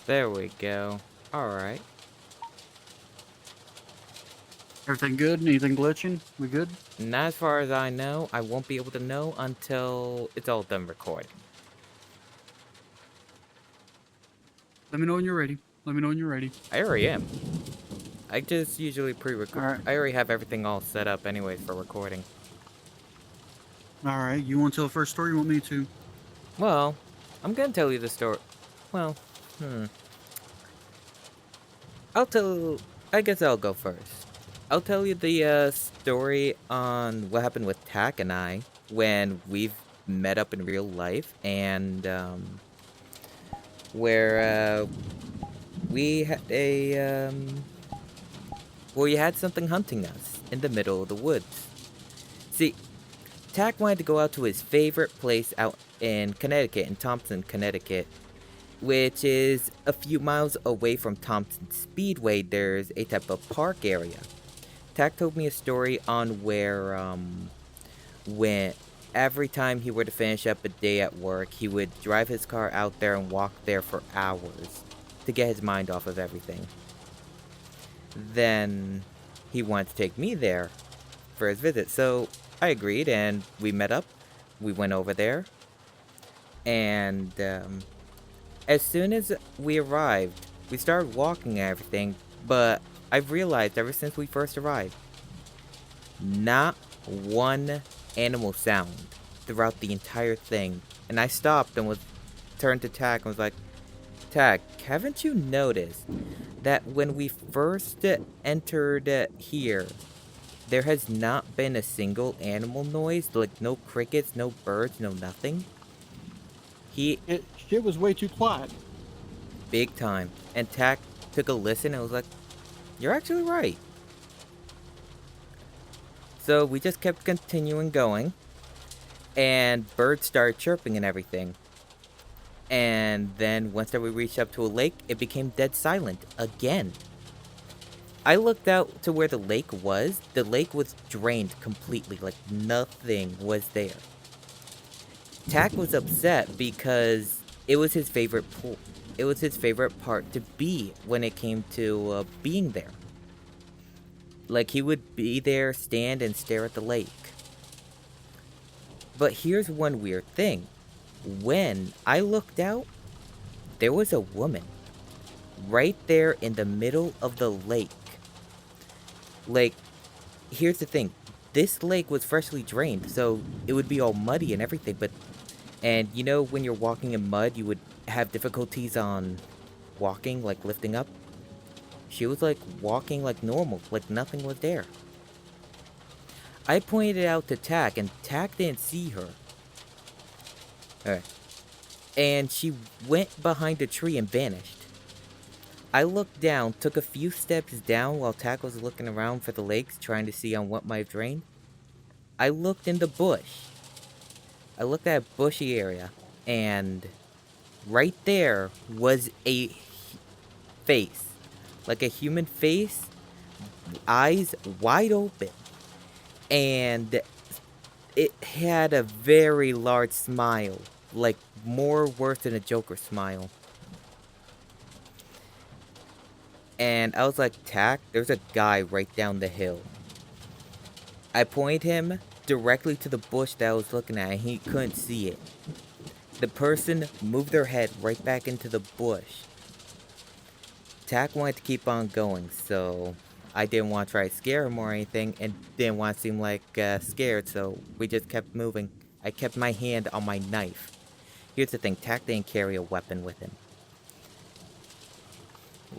There we go. Alright. Everything good? Anything glitching? We good? Not as far as I know, I won't be able to know until it's all done recording. Let me know when you're ready. Let me know when you're ready. I already am. I just usually pre-record. Alright. I already have everything all set up anyways for recording. Alright. You want to tell the first story? You want me to? Well, I'm gonna tell you the story. Well, hmm. I'll tell. I guess I'll go first. I'll tell you the story on what happened with Tak and I when we've met up in real life and where we had a well, we had something hunting us in the middle of the woods. See, Tak wanted to go out to his favorite place out in Connecticut, in Thompson, Connecticut, which is a few miles away from Thompson Speedway. There's a type of park area. Tak told me a story on where, when every time he were to finish up a day at work, he would drive his car out there and walk there for hours to get his mind off of everything. Then he wanted to take me there for his visit, so I agreed and we met up. We went over there, and as soon as we arrived, we started walking and everything, but I've realized ever since we first arrived, not one animal sound throughout the entire thing. And I stopped and was turned to Tak and was like, Tak, haven't you noticed that when we first entered here, there has not been a single animal noise? Like, no crickets, no birds, no nothing? Shit was way too quiet. Big time. And Tak took a listen and was like, you're actually right. So we just kept continuing going, and birds started chirping and everything. And then once that we reached up to a lake, it became dead silent again. I looked out to where the lake was. The lake was drained completely, like nothing was there. Tak was upset because it was his favorite pool. It was his favorite part to be when it came to being there. Like, he would be there, stand, and stare at the lake. But here's one weird thing. When I looked out, there was a woman right there in the middle of the lake. Like, here's the thing. This lake was freshly drained, so it would be all muddy and everything, but... And you know when you're walking in mud, you would have difficulties on walking, like lifting up? She was like walking like normal, like nothing was there. I pointed it out to Tak, and Tak didn't see her. Alright. And she went behind a tree and vanished. I looked down, took a few steps down while Tak was looking around for the lakes, trying to see on what might have drained. I looked in the bush. I looked at a bushy area, and right there was a face. Like a human face, eyes wide open. And it had a very large smile. Like, more worse than a Joker smile. And I was like, Tak, there's a guy right down the hill. I pointed him directly to the bush that I was looking at, and he couldn't see it. The person moved their head right back into the bush. Tak wanted to keep on going, so I didn't want to try to scare him or anything, and didn't want to seem like scared, so we just kept moving. I kept my hand on my knife. Here's the thing, Tak didn't carry a weapon with him.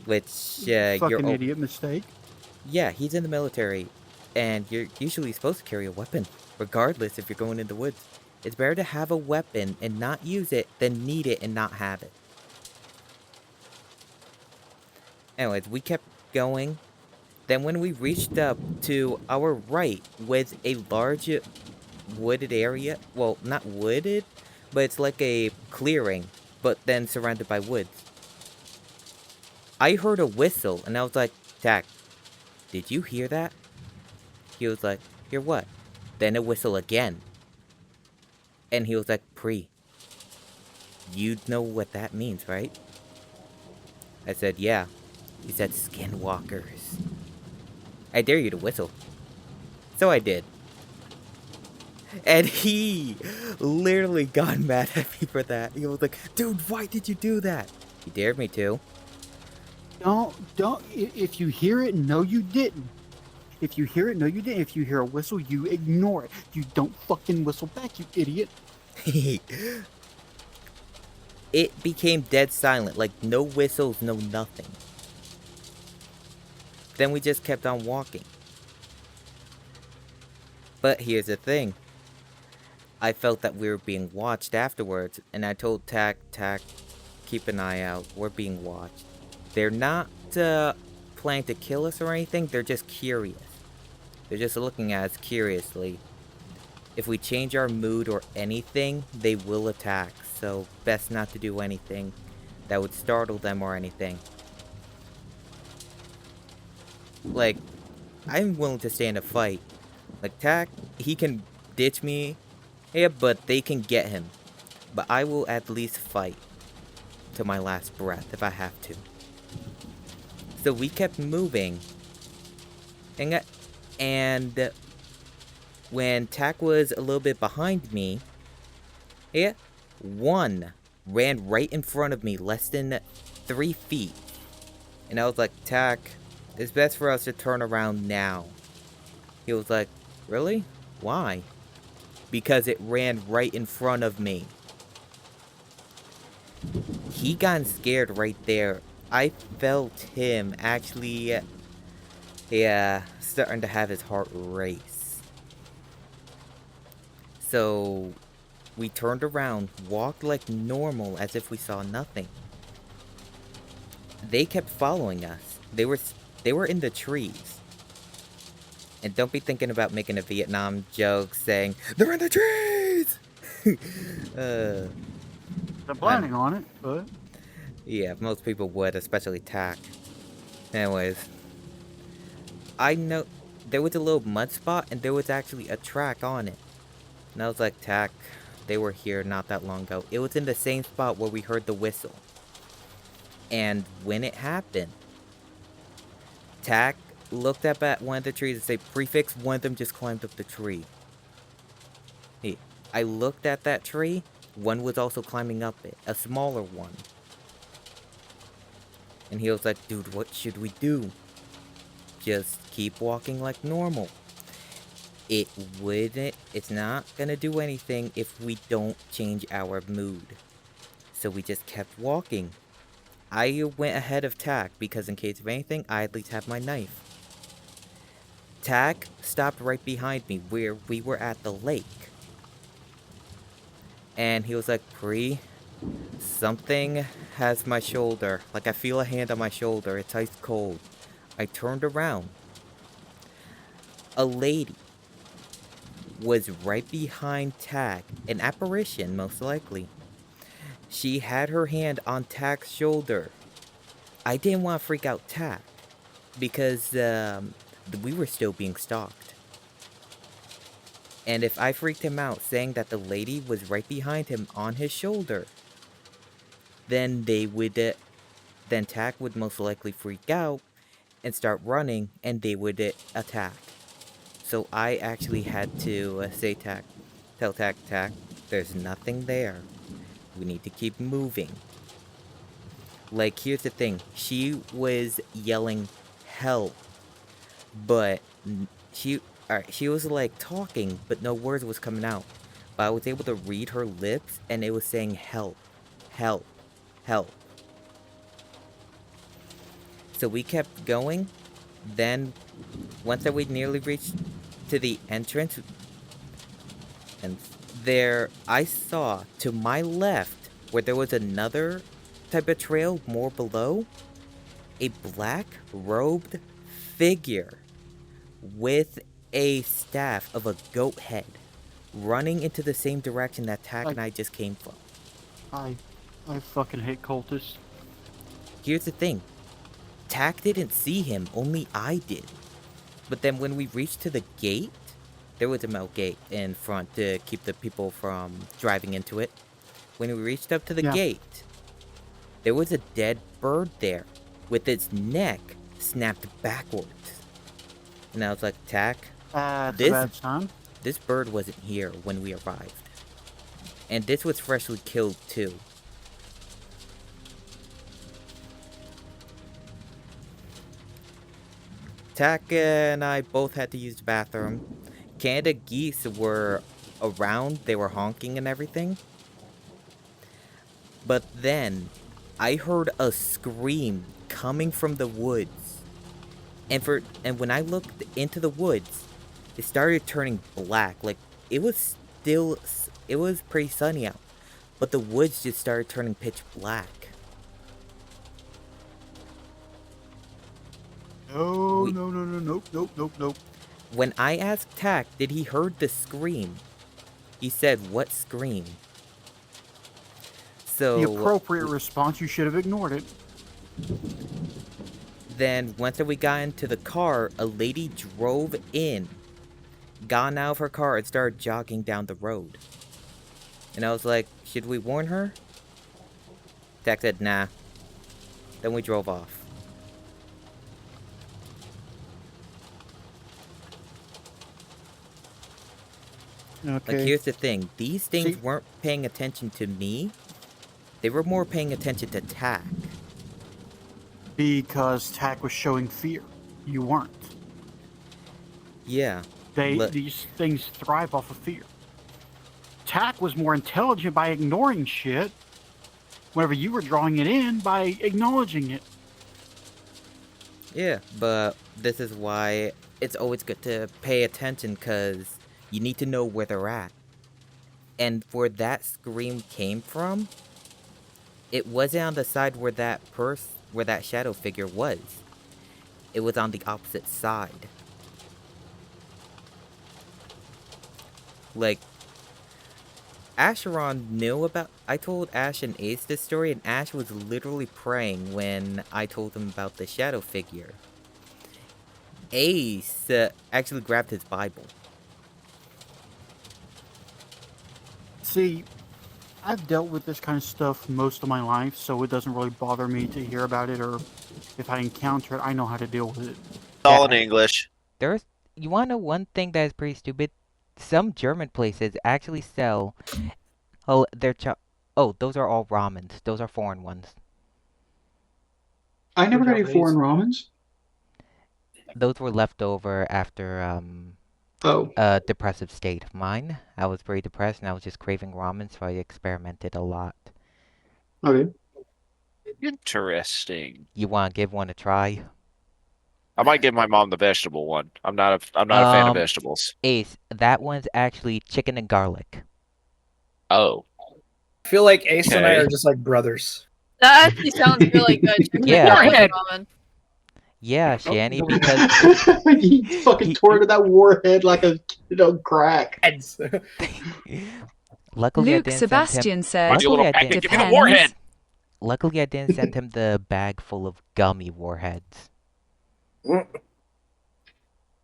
Which, you're... Fucking idiot mistake. Yeah, he's in the military, and you're usually supposed to carry a weapon, regardless if you're going in the woods. It's better to have a weapon and not use it than need it and not have it. Anyways, we kept going. Then when we reached up to our right was a large wooded area. Well, not wooded, but it's like a clearing, but then surrounded by woods. I heard a whistle, and I was like, Tak, did you hear that? He was like, hear what? Then a whistle again. And he was like, Pre, you know what that means, right? I said, yeah. He said, Skinwalkers. I dare you to whistle. So I did. And he literally got mad at me for that. He was like, dude, why did you do that? He dared me to. If you hear it, no, you didn't. If you hear it, no, you didn't. If you hear a whistle, you ignore it. You don't fucking whistle back, you idiot. It became dead silent, like no whistles, no nothing. Then we just kept on walking. But here's the thing. I felt that we were being watched afterwards, and I told Tack, keep an eye out. We're being watched. They're not planning to kill us or anything, they're just curious. They're just looking at us curiously. If we change our mood or anything, they will attack, so best not to do anything that would startle them or anything. Like, I'm willing to stay in a fight. Like, Tack, he can ditch me, yeah, but they can get him. But I will at least fight to my last breath if I have to. So we kept moving. And when Tack was a little bit behind me, yeah, one ran right in front of me, less than 3 feet. And I was like, Tack, it's best for us to turn around now. He was like, really? Why? Because it ran right in front of me. He got scared right there. I felt him actually, yeah, starting to have his heart race. So we turned around, walked like normal as if we saw nothing. They kept following us. They were in the trees. And don't be thinking about making a Vietnam joke saying, they're in the trees! They're planning on it, but... Yeah, most people would, especially Tack. Anyways. I know there was a little mud spot and there was actually a track on it. And I was like, Tack, they were here not that long ago. It was in the same spot where we heard the whistle. And when it happened, Tack looked up at one of the trees and said, prefix, one of them just climbed up the tree. Hey, I looked at that tree, one was also climbing up it, a smaller one. And he was like, dude, what should we do? Just keep walking like normal. It's not gonna do anything if we don't change our mood. So we just kept walking. I went ahead of Tack because in case of anything, I at least have my knife. Tack stopped right behind me where we were at the lake. And he was like, Pri, something has my shoulder. Like I feel a hand on my shoulder. It's ice cold. I turned around. A lady was right behind Tack. An apparition, most likely. She had her hand on Tack's shoulder. I didn't want to freak out Tack. Because we were still being stalked. And if I freaked him out saying that the lady was right behind him on his shoulder, then then Tack would most likely freak out and start running and they would attack. So I actually had to tell Tack, there's nothing there. We need to keep moving. Like, here's the thing. She was yelling, help. But she was like talking, but no words was coming out. But I was able to read her lips, and it was saying help, help, help. So we kept going. Then, once that we'd nearly reached to the entrance, and there I saw to my left, where there was another type of trail more below, a black robed figure with a staff of a goat head running into the same direction that Tack and I just came from. I fucking hate cultists. Here's the thing. Tack didn't see him, only I did. But then when we reached to the gate, there was a metal gate in front to keep the people from driving into it. When we reached up to the gate, there was a dead bird there. with its neck snapped backwards. And I was like, Tack, That's a this bad sign. this bird wasn't here when we arrived. And this was freshly killed too. Tack and I both had to use the bathroom. Canada geese were around, they were honking and everything. But then I heard a scream coming from the woods. And when I looked into the woods, it started turning black. Like it was pretty sunny out, but the woods just started turning pitch black. No, nope. When I asked Tack, did he heard the scream? He said, "What scream?" So The appropriate response, you should have ignored it. then once we got into the car, a lady drove in, got out of her car, and started jogging down the road. And I was like, should we warn her? Tack said, nah. Then we drove off. Okay. Like, here's the thing. These things See? weren't paying attention to me. They were more paying attention to Tack. Because Tack was showing fear. You weren't. Yeah. These things thrive off of fear. Tack was more intelligent by ignoring shit, whenever you were drawing it in by acknowledging it. Yeah, but this is why it's always good to pay attention, because you need to know where they're at. And where that scream came from, it wasn't on the side where that shadow figure was. It was on the opposite side. Like, Asheron knew about... I told Ash and Ace this story, and Ash was literally praying when I told him about the shadow figure. Ace actually grabbed his Bible. See, I've dealt with this kind of stuff most of my life, so it doesn't really bother me to hear about it, or if I encounter it, I know how to deal with it. All in English. You wanna know one thing that is pretty stupid? Some German places actually sell... Oh, those are all ramens. Those are foreign ones. I never got any foreign ramens. Those were left over after Oh, a depressive state of mine. I was very depressed and I was just craving ramen, so I experimented a lot. okay. Interesting. You wanna give one a try? I might give my mom the vegetable one. I'm not a fan of vegetables. Ace, that one's actually chicken and garlic. Oh. I feel like Ace and I Okay. are just like brothers. That actually sounds really good. Chicken Yeah. and garlic ramen. Yeah, Shanny, because He fucking tore into that warhead like a crack. Heads. luckily I Luke didn't Sebastian send said, Why do you Luckily, little I packet didn't- give me the Depends. warhead? Luckily, I didn't send him the bag full of gummy warheads.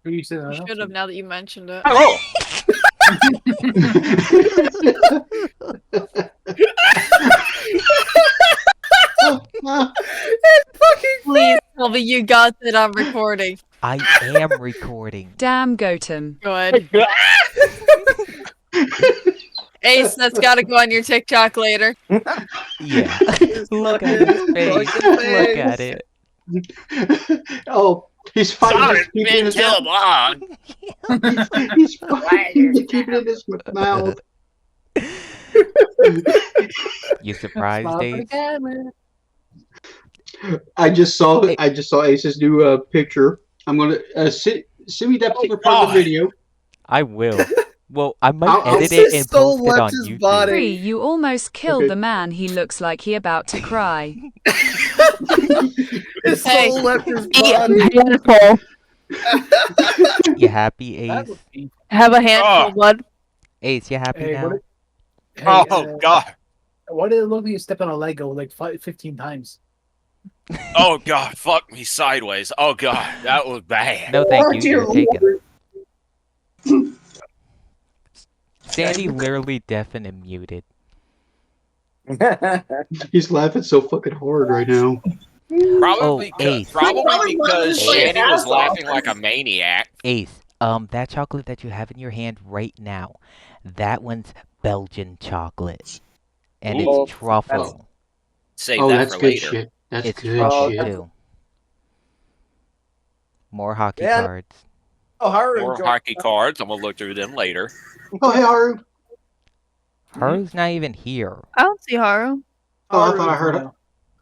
You should have now that you mentioned it. Oh! Please tell me you got that on recording. I am recording. damn Gotham. Good. Ace, that's gotta go on your TikTok later. Yeah. Look at his face. Look at it. Oh, he's Sorry, finally keeping been his too mouth. long. He's finally keeping it in his mouth. You surprised, Ace? I just saw Ace's new picture. I'm gonna send me that particular part of the God. video. I will. Well, I might I'll- edit His it and soul post it left on his YouTube. body. Free, you almost killed Okay. the man. He looks like he about to cry. His Hey. soul left his Yeah, body. handful. You happy, Ace? Have a handful, Oh. bud. Ace, you happy Hey, now? what? Hey, Oh, God. Why did it look like you stepped on a Lego like 15 times? Oh, God. Fuck me sideways. Oh, God. That was bad. No, thank Oh, you. dear You're taken. Sandy literally deafened and muted. He's laughing so fucking hard right now. Probably, Ace. probably because Ace. Shanny was laughing like a maniac. Ace, that chocolate that you have in your hand right now, that one's Belgian chocolate. And Ooh. it's truffle. Save Oh, that that's for good later. shit. That's It's good truffle shit. too. More hockey Yeah. cards. Oh, Haru More joined. hockey cards. I'm gonna look through them later. Oh, hey, Haru. Haru's not even here. I don't see Haru. Oh, I Haru thought I heard. joined.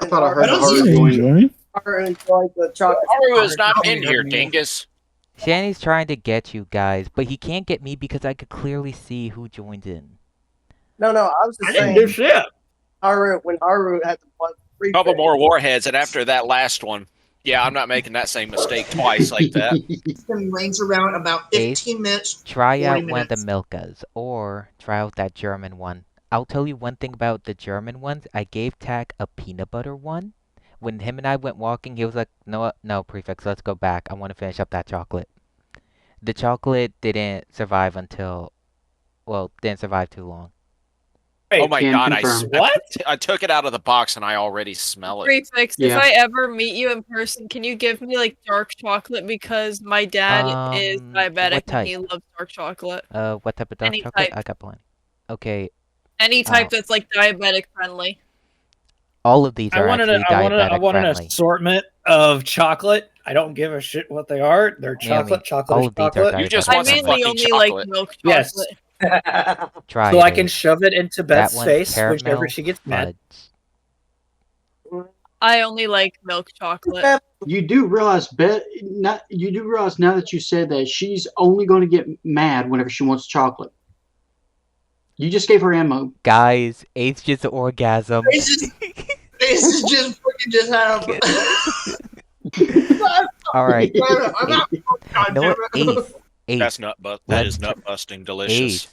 I thought I heard I the don't see Haru him join. join. Haru enjoyed the chocolate. Haru has not Haru been here, doesn't either. dingus. Shanny's trying to get you guys, but he can't get me because I could clearly see who joined in. No, I was just I didn't do saying. shit. Haru, when Haru had the one free Couple pick, more warheads, and after that last one, yeah, I'm not making that same mistake twice like that. System lays around about Ace, 15 minutes. try 40 out one of the minutes. Milkas, or try out that German one. I'll tell you one thing about the German ones. I gave Tack a peanut butter one. When him and I went walking, he was like, no, Prefix, let's go back. I want to finish up that chocolate. The chocolate didn't survive didn't survive too long. Oh Wait, my Can god, confirm. what? I took it out of the box and I already smell it. Prefix, Yeah. if I ever meet you in person, can you give me like dark chocolate because my dad is diabetic what and he type? loves dark chocolate. What type of dark Any chocolate? type. I got plenty. Okay, Any type that's like diabetic friendly. all of these I are wanted actually I wanted diabetic an friendly. assortment of chocolate. I don't give a shit what they are. They're Naomi, chocolate all is of these are chocolate. You just diabetic I want some friendly. mainly fucking only like chocolate. milk Yes. chocolate. Try So it, I can Ace. shove it into That Beth's one's face whenever caramel she gets mad. fudge. I only like milk chocolate. You do realize, you do realize now that you said that she's only going to get mad whenever she wants chocolate. You just gave her ammo. Guys, Ace just orgasm. This is just freaking just happened. Alright. I'm not. God No, damn Ace. Ace. That's that is nut busting delicious. Ace.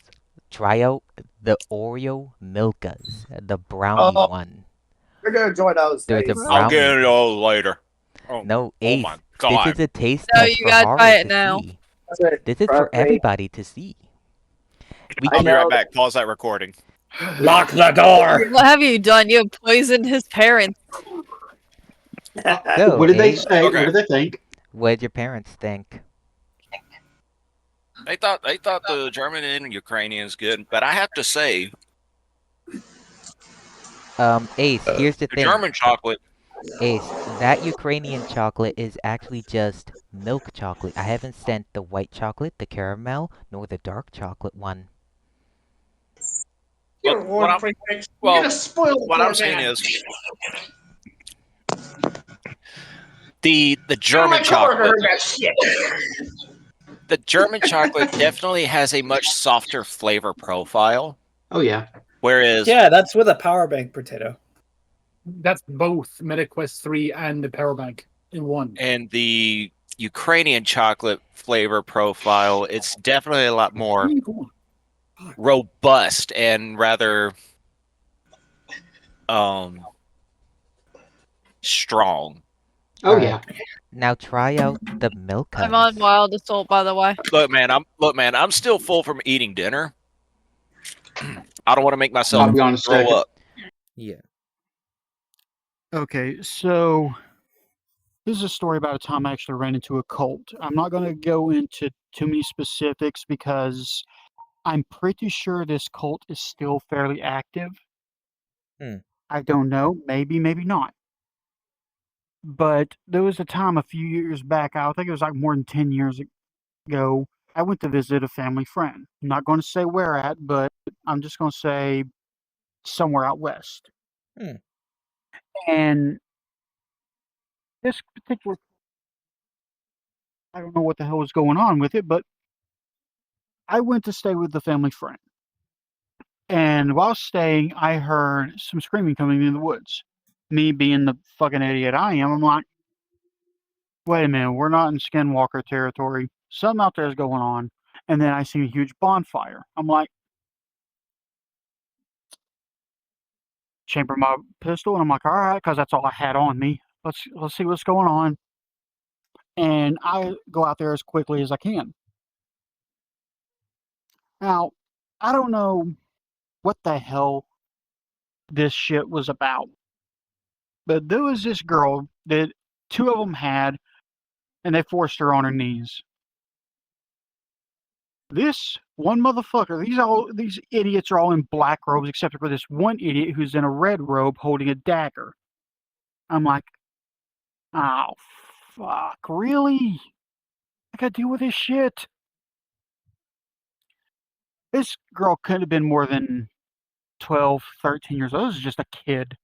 Try out the Oreo Milkas. The brownie Oh. one. You're gonna join those. There's a Ace. I'll brownie. get it all later. Oh, No, oh Ace. my This god. is a taste No, test you for gotta Haru try it to now. see. That's it. This is for Trust me. everybody to see. We I'll can be right back. Pause that recording. Lock the door. What have you done? You have poisoned his parents. So, What did they Ace, say? Okay. What did they think? what did your parents think? They thought the German and Ukrainian is good, but I have to say Ace, here's the the thing. German chocolate. Ace, that Ukrainian chocolate is actually just milk chocolate. I haven't sent the white chocolate, the caramel, nor the dark chocolate one. You're What one I'm- freak bitch. well, You're gonna spoil the What poor I'm saying man. is the None of German my coworker chocolate. heard that shit. The German chocolate definitely has a much softer flavor profile, Oh yeah. whereas Yeah, that's with a power bank potato. That's both MetaQuest 3 and the Power Bank in one. and the Ukrainian chocolate flavor profile, it's definitely a lot more robust and rather strong. Oh Alright. yeah. Now try out the Milkas. I'm on Wild Assault, by the way. Look, man, I'm still full from eating dinner. I don't want to make myself I'll be honest. throw up. Yeah. Okay, so this is a story about a time I actually ran into a cult. I'm not going to go into too many specifics because I'm pretty sure this cult is still fairly active. I don't know. Maybe, maybe not. But there was a time a few years back, I think it was like more than 10 years ago, I went to visit a family friend. I'm not going to say where at, but I'm just going to say somewhere out west. And this particular, I don't know what the hell was going on with it, but I went to stay with the family friend. And while staying, I heard some screaming coming in the woods. Me being the fucking idiot I am, I'm like, wait a minute, we're not in Skinwalker territory. Something out there is going on. And then I see a huge bonfire. I'm like, chamber my pistol, and I'm like, all right, because that's all I had on me. Let's see what's going on. And I go out there as quickly as I can. Now, I don't know what the hell this shit was about. But there was this girl that two of them had, and they forced her on her knees. This one motherfucker, these idiots are all in black robes except for this one idiot who's in a red robe holding a dagger. I'm like, oh, fuck, really? I gotta deal with this shit. This girl couldn't have been more than 12, 13 years old. This is just a kid.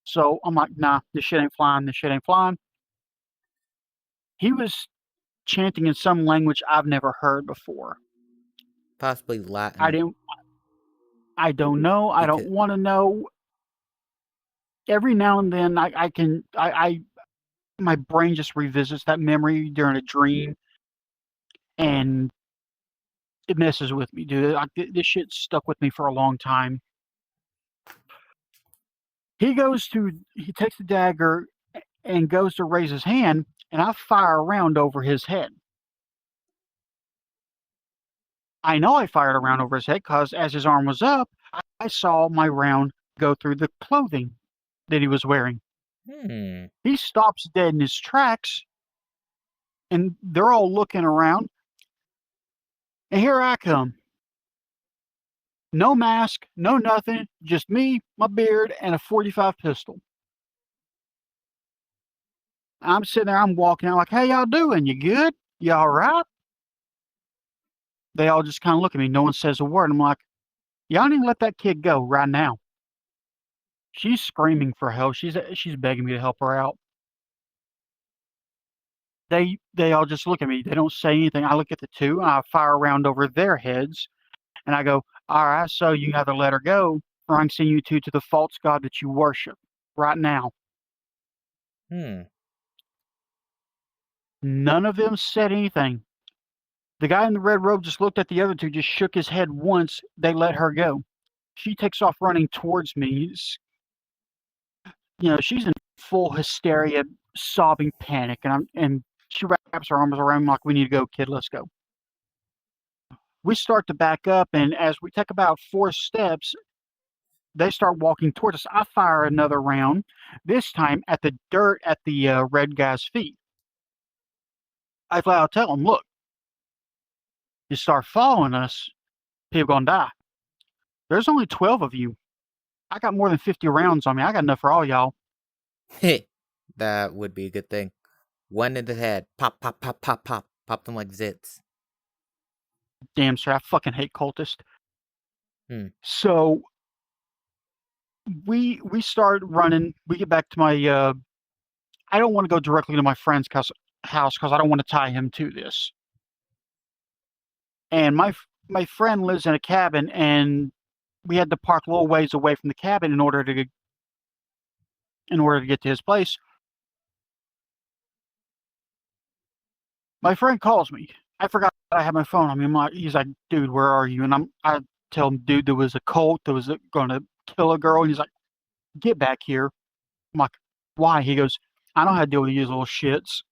So I'm like, nah, this shit ain't flying. This shit ain't flying. He was chanting in some language I've never heard before. Possibly Latin. I don't know. I don't want to know. Every now and then my brain just revisits that memory during a dream, and it messes with me, dude. This shit stuck with me for a long time. He takes the dagger and goes to raise his hand, and I fire a round over his head. I know I fired a round over his head because as his arm was up, I saw my round go through the clothing that he was wearing. He stops dead in his tracks, and they're all looking around. And here I come. No mask, no nothing, just me, my beard, and a .45 pistol. I'm sitting there, I'm walking out like, how y'all doing? You good? You all right? They all just kind of look at me. No one says a word. I'm like, y'all need to let that kid go right now. She's screaming for help. She's begging me to help her out. They all just look at me. They don't say anything. I look at the two, and I fire a round over their heads, and I go, all right, so you either let her go, or I'm sending you two to the false god that you worship right now. None of them said anything. The guy in the red robe just looked at the other two, just shook his head once. They let her go. She takes off running towards me. She's in full hysteria, sobbing panic, and she wraps her arms around me like, we need to go, kid, let's go. We start to back up, and as we take about 4 steps, they start walking towards us. I fire another round, this time at the dirt at the red guy's feet. I flat out tell him, look, you start following us, people gonna die. There's only 12 of you. I got more than 50 rounds on me. I got enough for all y'all. That would be a good thing. One in the head. Pop, pop, pop, pop, pop. Pop them like zits. Damn, sir, I fucking hate cultists. So we start running. We get back to my I don't want to go directly to my friend's house because I don't want to tie him to this. And my friend lives in a cabin, and we had to park a little ways away from the cabin in order to get to his place. My friend calls me. I forgot I had my phone on me. He's like, dude, where are you? And I tell him, dude, there was a cult that was going to kill a girl. And he's like, get back here. I'm like, why? He goes, I know how to deal with these little shits.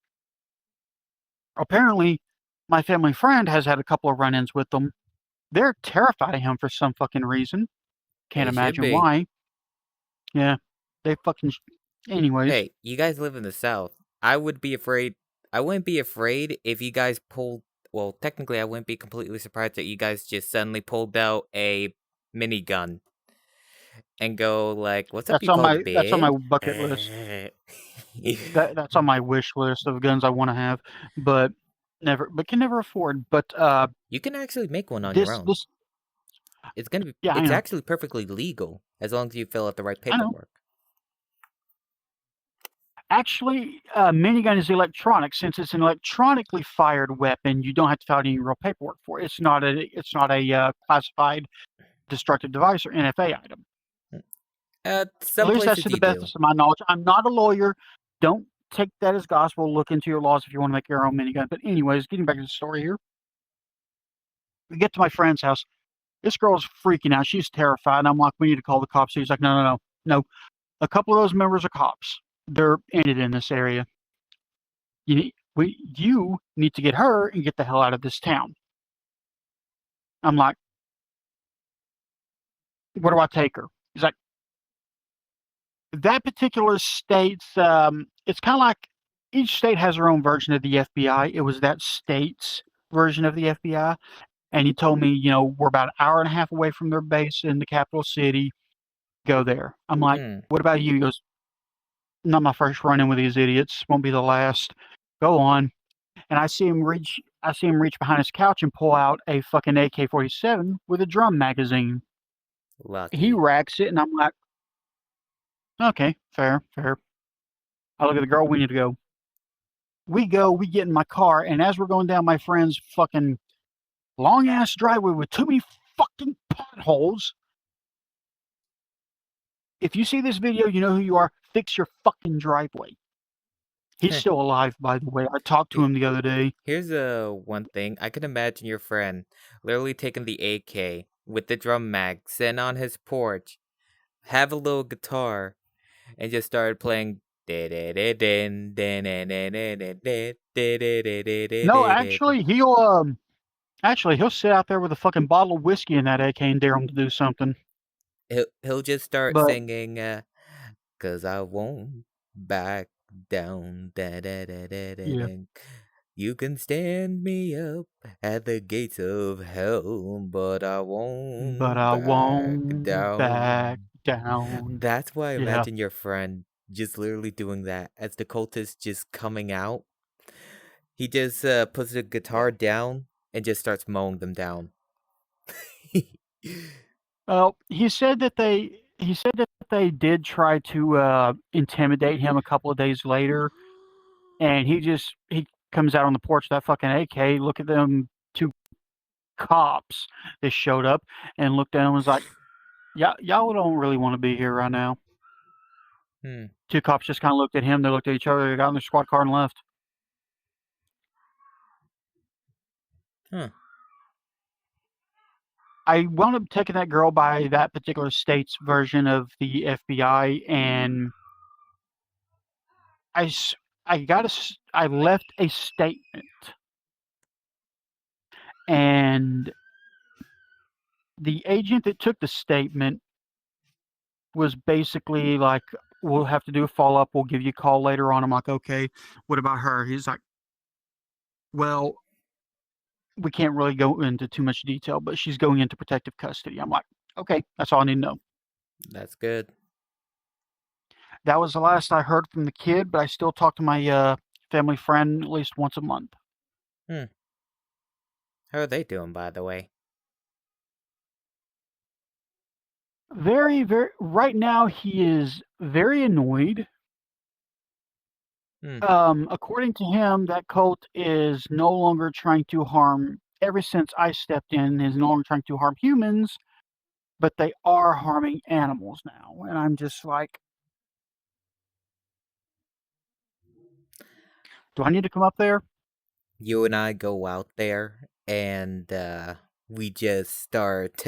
Apparently, my family friend has had a couple of run-ins with them. They're terrified of him for some fucking reason. Can't imagine why. Yeah, they fucking... Anyways. Hey, you guys live in the South. I wouldn't be afraid if you guys pulled... Well, technically, I wouldn't be completely surprised that you guys just suddenly pulled out a minigun. And go like, what's up, that's on my bucket list. That's on my wish list of guns I want to have, but can never afford. But you can actually make one on your own. It's gonna be. It's actually perfectly legal as long as you fill out the right paperwork. Actually, minigun is electronic. Since it's an electronically fired weapon, you don't have to fill out any real paperwork for it. It's not a classified destructive device or NFA item. At least that's to the best of my knowledge. I'm not a lawyer. Don't take that as gospel. Look into your laws if you want to make your own minigun. But anyways, getting back to the story here. We get to my friend's house. This girl's freaking out. She's terrified. And I'm like, we need to call the cops. He's like, no. A couple of those members are cops. They're ended in this area. You need to get her and get the hell out of this town. I'm like, where do I take her? He's like, that particular state's it's kind of like each state has their own version of the FBI. It was that state's version of the FBI, and he told me, we're about an hour and a half away from their base in the capital city. Go there. I'm like, Hmm. what about you? He goes, not my first run in with these idiots. Won't be the last. Go on. And I see him reach behind his couch and pull out a fucking AK-47 with a drum magazine. He Lucky. racks it, and I'm like, okay, fair. I look at the girl, we need to go. We get in my car, and as we're going down my friend's fucking long ass driveway with too many fucking potholes. If you see this video, you know who you are. Fix your fucking driveway. He's still alive, by the way. I talked to him the other day. Here's one thing. I can imagine your friend literally taking the AK with the drum mag, sitting on his porch, have a little guitar, and just started playing. No, actually, he'll sit out there with a fucking bottle of whiskey in that AK and dare him to do something. He'll just start But singing, "'Cause I won't back down." yeah, You can stand me up at the gates of hell, but I won't back back down. down. That's why I Yeah, imagine your friend just literally doing that as the cultists just coming out. He just puts the guitar down and just starts mowing them down. well, he said that they did try to intimidate him a couple of days later, and he comes out on the porch of that fucking AK. Look at them two cops that showed up and looked at him and was like, "Yeah, y'all don't really want to be here right now." Hmm. Two cops just kind of looked at him. They looked at each other. They got in their squad car and left. Huh. I wound up taking that girl by that particular state's version of the FBI, and I left a statement, and the agent that took the statement was basically like, "We'll have to do a follow up. We'll give you a call later on." I'm like, "Okay, what about her?" He's like, "Well, we can't really go into too much detail, but she's going into protective custody." I'm like, "Okay, that's all I need to know." That's good. That was the last I heard from the kid, but I still talk to my family friend at least once a month. Hmm. How are they doing, by the way? Very, very. Right now, he is very annoyed. Hmm. According to him, that cult is no longer trying to harm. Ever since I stepped in, is no longer trying to harm humans, but they are harming animals now. And I'm just like, do I need to come up there? You and I go out there and we just start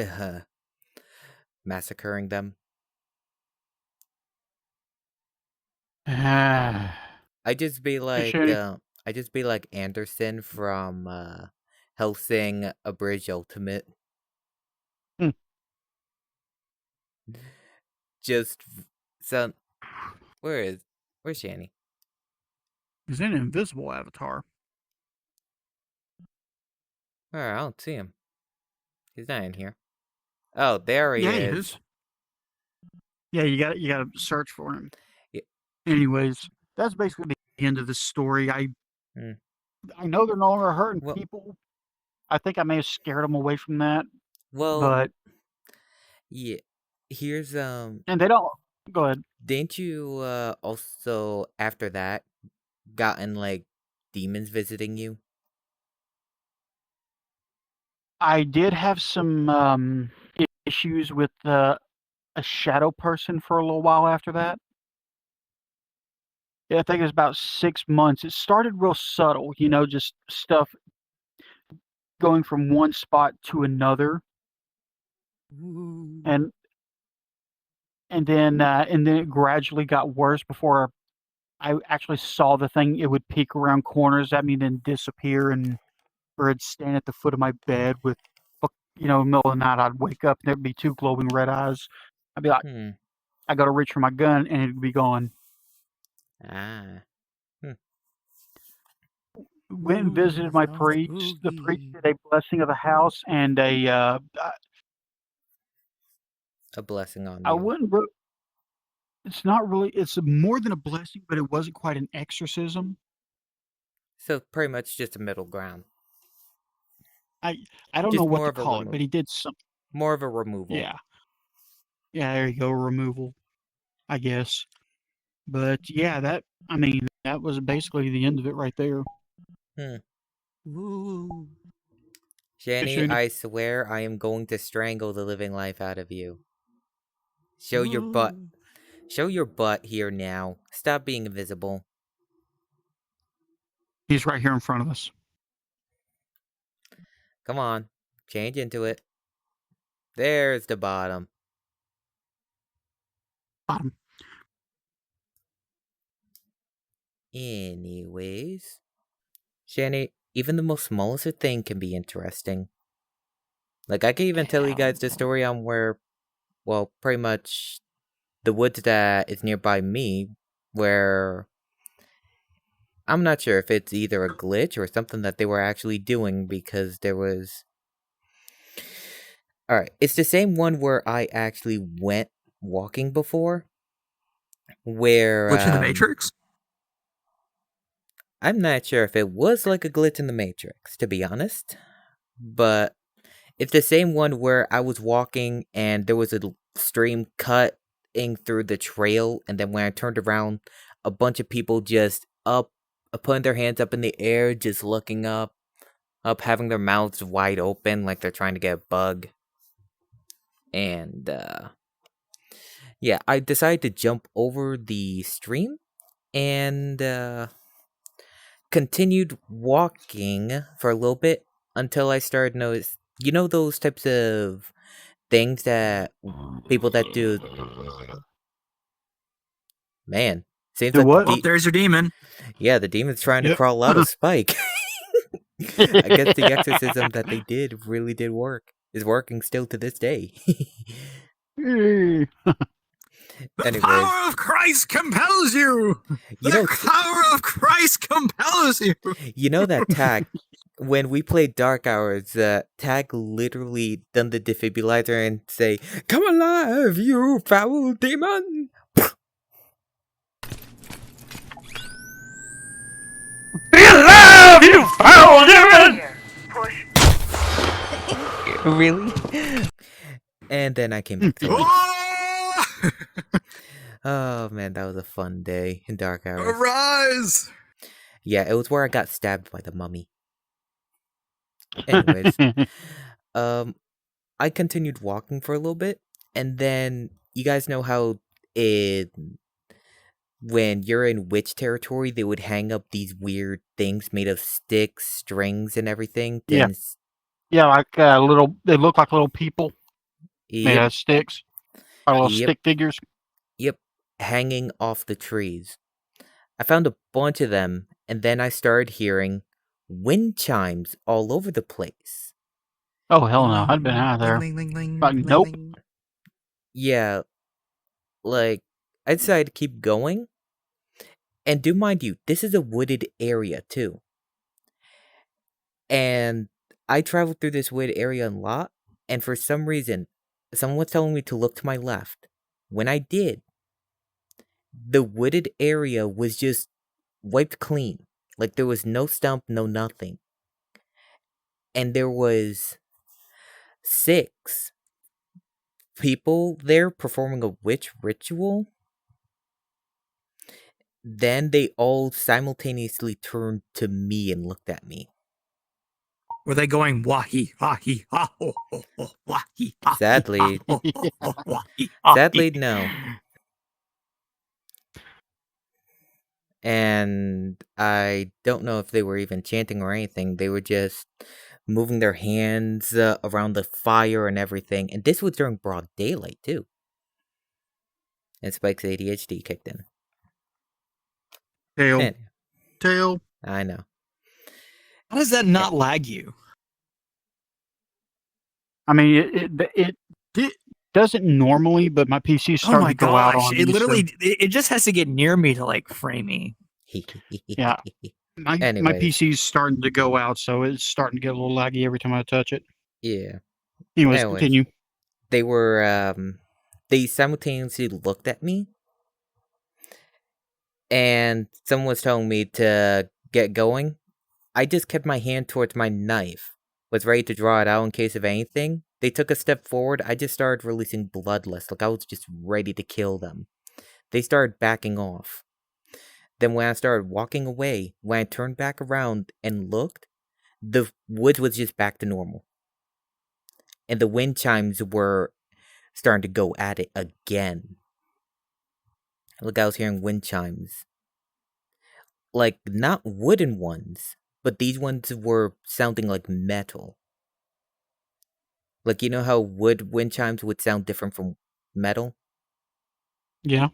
massacring them. I just be like Shitty. Anderson from Hellsing Abridged Ultimate. Hmm. Just some where's Shani? He's an invisible avatar. Where I don't see him. He's not in here. Oh, there he Yeah, he is. is. Yeah, you gotta search for him. Yeah. Anyways, that's basically the end of the story. I Hmm. I know they're no longer hurting Well, people. I think I may have scared them away from that, well, but yeah. Here's and they don't. Go ahead. didn't you also after that gotten like demons visiting you? I did have some issues with a shadow person for a little while after that. Yeah, I think it was about 6 months. It started real subtle, just stuff going from one spot to another, and then it gradually got worse before I actually saw the thing. It would peek around corners at me, then disappear, or it'd stand at the foot of my bed with, in the middle of the night, I'd wake up and there'd be two glowing red eyes. I'd be like, Hmm. I go to reach for my gun and it'd be gone. Ah. Went and visited my priest. The priest did a blessing of the house and A blessing on I you. wouldn't. It's not really. It's more than a blessing, but it wasn't quite an exorcism. So pretty much just a middle ground. I don't Just know what more to of a call it, but removal. he did something. More of a removal. Yeah. Yeah, there you go. Removal, I guess. But yeah, that was basically the end of it right there. Shanny, Shanny. I swear I am going to strangle the living life out of you. Show your butt. Show your butt here now. Stop being invisible. He's right here in front of us. Come on. Change into it. There's the bottom. Bottom. Anyways. Shanny, even the most smallest of thing can be interesting. Like, I can even tell you guys the story on where, well, pretty much the woods that is nearby me, where I'm not sure if it's either a glitch or something that they were actually doing because there was... Alright, it's the same one where I actually went walking before, where... Glitch in the Matrix? I'm not sure if it was like a glitch in the Matrix, to be honest, but it's the same one where I was walking and there was a stream cutting through the trail, and then when I turned around, a bunch of people just putting their hands up in the air, just looking up, having their mouths wide open like they're trying to get a bug. And, yeah, I decided to jump over the stream and, continued walking for a little bit until I started notice. You know those types of things that people that do. Man, seems Do like what? Oh, there's your demon. Yeah, the demon's trying to Yep. crawl out of Spike. I guess the exorcism that they did really did work. Is working still to this day. Hey. The Anyways, power of Christ compels you. You The know- power of Christ compels you. you know that Tag, when we played Dark Hours, Tag literally done the defibrillator and say, "Come alive, you foul demon!" Be alive, you foul demon! Really? And then I came back to life. Oh! Oh man, that was a fun day in Dark Hours. Arise! Yeah, it was where I got stabbed by the mummy. Anyways, I continued walking for a little bit, and then you guys know how when you're in witch territory, they would hang up these weird things made of sticks, strings, and everything. Yeah. Yeah, like they look like little people made out of sticks. Or little Yep. stick figures. Yep, hanging off the trees. I found a bunch of them, and then I started hearing wind chimes all over the place. Oh, hell no. I'd been out of there. But nope. Yeah, like, I decided to keep going. And do mind you, this is a wooded area, too. And I traveled through this wooded area a lot, and for some reason, someone was telling me to look to my left. When I did, the wooded area was just wiped clean. Like, there was no stump, no nothing. And there was 6 people there performing a witch ritual. Then they all simultaneously turned to me and looked at me. Were they going wahi, wahi, ha, ho, ho, ho, wahi, ha, Sadly, ho, ho, ho, wahi, sadly, no. And I don't know if they were even chanting or anything. They were just moving their hands around the fire and everything. And this was during broad daylight, too. And Spike's ADHD kicked in. Tail. Man, Tail. I know. How does that not lag you? I mean, it did. doesn't normally, but my PC's Oh starting my to go out gosh! on It me. literally, it just has to get near me to like frame me. Yeah. My Anyways. PC's starting to go out, so it's starting to get a little laggy every time I touch it. Yeah. Anyways, continue. They were, they simultaneously looked at me, and someone was telling me to get going. I just kept my hand towards my knife, was ready to draw it out in case of anything. They took a step forward, I just started releasing bloodlust, like I was just ready to kill them. They started backing off. Then when I started walking away, when I turned back around and looked, the woods was just back to normal. And the wind chimes were starting to go at it again. Like I was hearing wind chimes. Like, not wooden ones, but these ones were sounding like metal. Like, you know how wood wind chimes would sound different from metal? Yeah.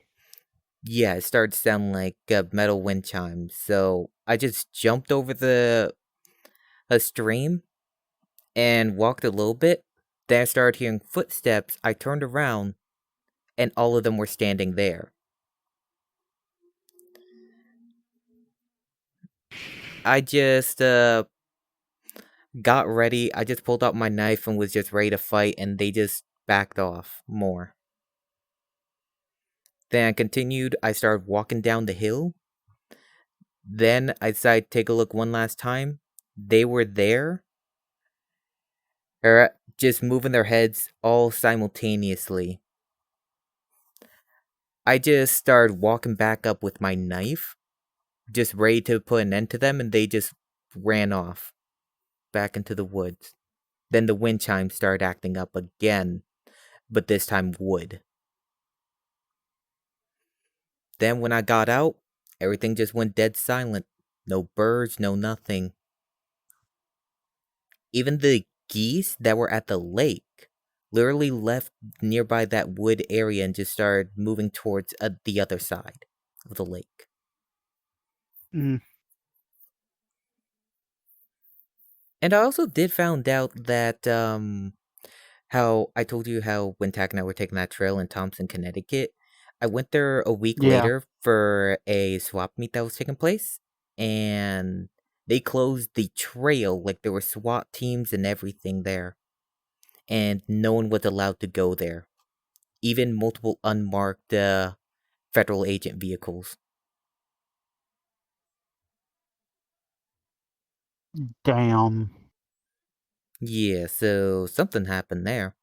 Yeah, it started to sound like metal wind chimes. So I just jumped over a stream and walked a little bit. Then I started hearing footsteps. I turned around, and all of them were standing there. I just got ready. I just pulled out my knife and was just ready to fight, and they just backed off more. Then I continued. I started walking down the hill. Then I decided to take a look one last time. They were there. They're just moving their heads all simultaneously. I just started walking back up with my knife, just ready to put an end to them, and they just ran off back into the woods. Then the wind chimes started acting up again, but this time wood. Then when I got out, everything just went dead silent. No birds, no nothing. Even the geese that were at the lake literally left nearby that wood area and just started moving towards the other side of the lake. Mm. And I also did found out that, how I told you how when Tack and I were taking that trail in Thompson, Connecticut, I went there a week Yeah. later for a swap meet that was taking place, and they closed the trail, like there were SWAT teams and everything there, and no one was allowed to go there. Even multiple unmarked federal agent vehicles. Damn. Yeah, so something happened there.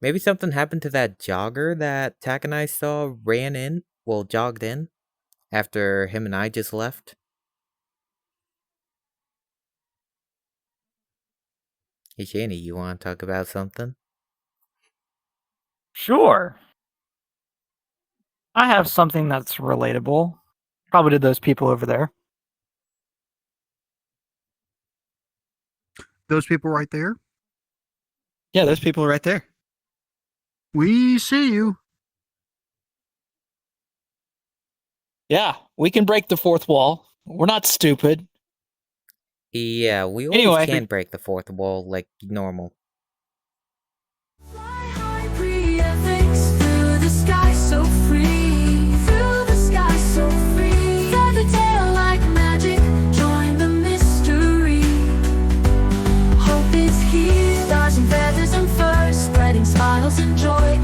Maybe something happened to that jogger that Tack and I saw jogged in, after him and I just left. Hey, Shani, you want to talk about something? Sure. I have something that's relatable. Probably to those people over there. Those people right there? Yeah, those people right there. We see you. Yeah, we can break the fourth wall. We're not stupid. Yeah, we always Anyway. can break the fourth wall like normal. Smiles and joy.